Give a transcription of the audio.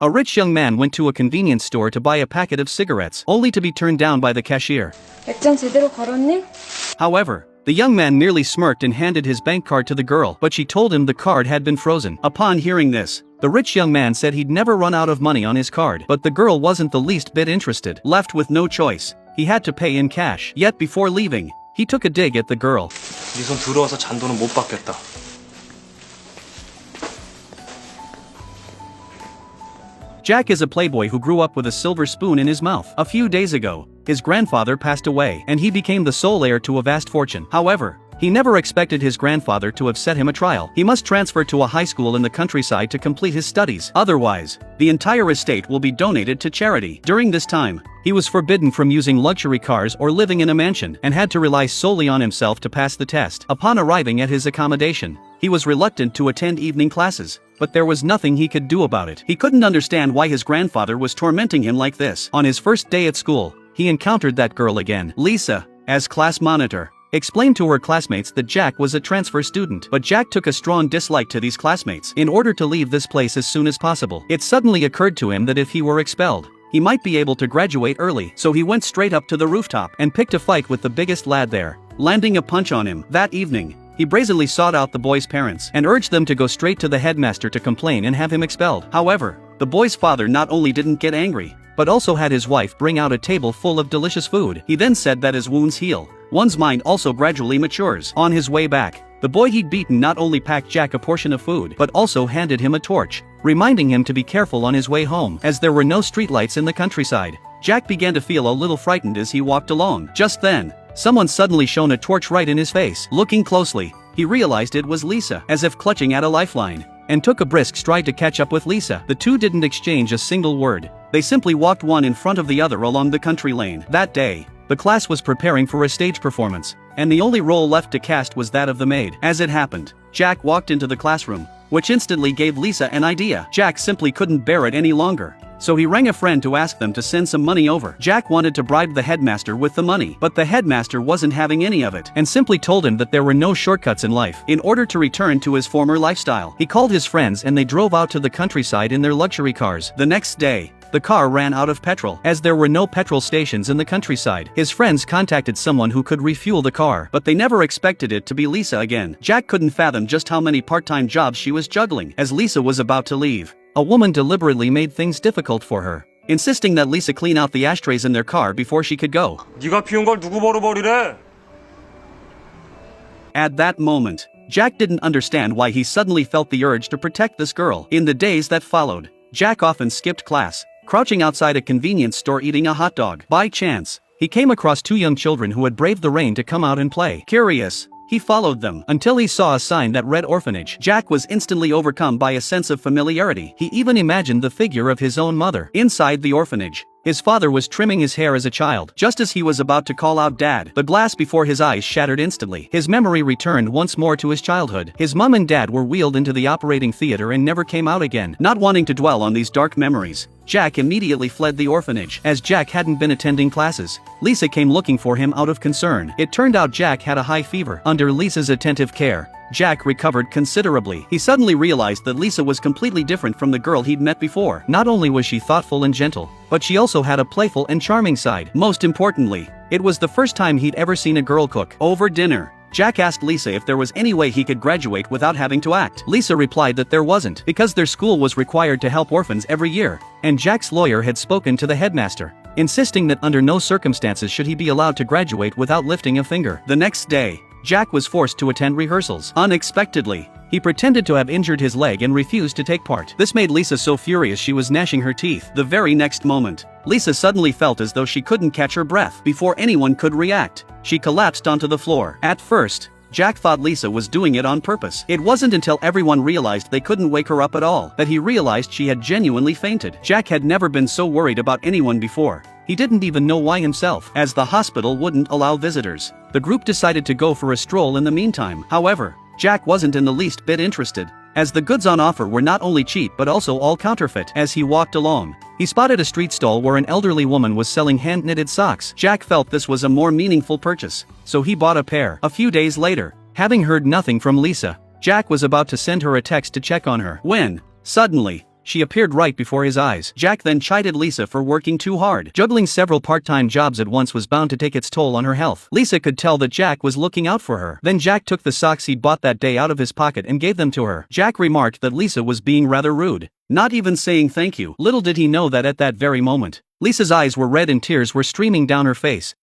A rich young man went to a convenience store to buy a packet of cigarettes, only to be turned down by the cashier. 액정 제대로 걸었니? However, the young man merely smirked and handed his bank card to the girl, but she told him the card had been frozen. Upon hearing this, the rich young man said he'd never run out of money on his card, but the girl wasn't the least bit interested. Left with no choice, he had to pay in cash. Yet before leaving, he took a dig at the girl. 네 손 들어와서 잔돈은 못 받겠다. Jack is a playboy who grew up with a silver spoon in his mouth. A few days ago, his grandfather passed away, and he became the sole heir to a vast fortune. However, he never expected his grandfather to have set him a trial. He must transfer to a high school in the countryside to complete his studies. Otherwise, the entire estate will be donated to charity. During this time, he was forbidden from using luxury cars or living in a mansion, and had to rely solely on himself to pass the test. Upon arriving at his accommodation, he was reluctant to attend evening classes, but there was nothing he could do about it. He couldn't understand why his grandfather was tormenting him like this. On his first day at school, he encountered that girl again. Lisa, as class monitor, explained to her classmates that Jack was a transfer student. But Jack took a strong dislike to these classmates. In order to leave this place as soon as possible, it suddenly occurred to him that if he were expelled, he might be able to graduate early. So he went straight up to the rooftop and picked a fight with the biggest lad there, landing a punch on him. That evening, he brazenly sought out the boy's parents and urged them to go straight to the headmaster to complain and have him expelled. However, the boy's father not only didn't get angry, but also had his wife bring out a table full of delicious food. He then said that as wounds heal, one's mind also gradually matures. On his way back, the boy he'd beaten not only packed Jack a portion of food, but also handed him a torch, reminding him to be careful on his way home, as there were no streetlights in the countryside. Jack began to feel a little frightened as he walked along. Just then, someone suddenly shone a torch right in his face. Looking closely, he realized it was Lisa, as if clutching at a lifeline, and took a brisk stride to catch up with Lisa. The two didn't exchange a single word. They simply walked one in front of the other along the country lane. That day, the class was preparing for a stage performance, and the only role left to cast was that of the maid. As it happened, Jack walked into the classroom, which instantly gave Lisa an idea. Jack simply couldn't bear it any longer, so he rang a friend to ask them to send some money over. Jack wanted to bribe the headmaster with the money, but the headmaster wasn't having any of it, and simply told him that there were no shortcuts in life. In order to return to his former lifestyle, he called his friends and they drove out to the countryside in their luxury cars. The next day, the car ran out of petrol, as there were no petrol stations in the countryside. His friends contacted someone who could refuel the car, but they never expected it to be Lisa again. Jack couldn't fathom just how many part-time jobs she was juggling. As Lisa was about to leave, a woman deliberately made things difficult for her, insisting that Lisa clean out the ashtrays in their car before she could go. 네가 피운 걸 누구 버려버리래? At that moment, Jack didn't understand why he suddenly felt the urge to protect this girl. In the days that followed, Jack often skipped class, crouching outside a convenience store eating a hot dog. By chance, he came across two young children who had braved the rain to come out and play. Curious, he followed them until he saw a sign that read orphanage. Jack was instantly overcome by a sense of familiarity. He even imagined the figure of his own mother. Inside the orphanage, his father was trimming his hair as a child. Just as he was about to call out Dad, the glass before his eyes shattered instantly. His memory returned once more to his childhood. His mom and dad were wheeled into the operating theater and never came out again. Not wanting to dwell on these dark memories, Jack immediately fled the orphanage. As Jack hadn't been attending classes, Lisa came looking for him out of concern. It turned out Jack had a high fever. Under Lisa's attentive care, Jack recovered considerably. He suddenly realized that Lisa was completely different from the girl he'd met before. Not only was she thoughtful and gentle, but she also had a playful and charming side. Most importantly, it was the first time he'd ever seen a girl cook. Over dinner, Jack asked Lisa if there was any way he could graduate without having to act. Lisa replied that there wasn't, because their school was required to help orphans every year, and Jack's lawyer had spoken to the headmaster, insisting that under no circumstances should he be allowed to graduate without lifting a finger. The next day, Jack was forced to attend rehearsals. Unexpectedly, he pretended to have injured his leg and refused to take part. This made Lisa so furious she was gnashing her teeth. The very next moment, Lisa suddenly felt as though she couldn't catch her breath. Before anyone could react, she collapsed onto the floor. At first, Jack thought Lisa was doing it on purpose. It wasn't until everyone realized they couldn't wake her up at all that he realized she had genuinely fainted. Jack had never been so worried about anyone before. He didn't even know why himself, as the hospital wouldn't allow visitors. The group decided to go for a stroll in the meantime. However, Jack wasn't in the least bit interested, as the goods on offer were not only cheap but also all counterfeit. As he walked along, he spotted a street stall where an elderly woman was selling hand-knitted socks. Jack felt this was a more meaningful purchase, so he bought a pair. A few days later, having heard nothing from Lisa, Jack was about to send her a text to check on her, when, suddenly, she appeared right before his eyes. Jack then chided Lisa for working too hard. Juggling several part-time jobs at once was bound to take its toll on her health. Lisa could tell that Jack was looking out for her. Then Jack took the socks he'd bought that day out of his pocket and gave them to her. Jack remarked that Lisa was being rather rude, not even saying thank you. Little did he know that at that very moment, Lisa's eyes were red and tears were streaming down her face.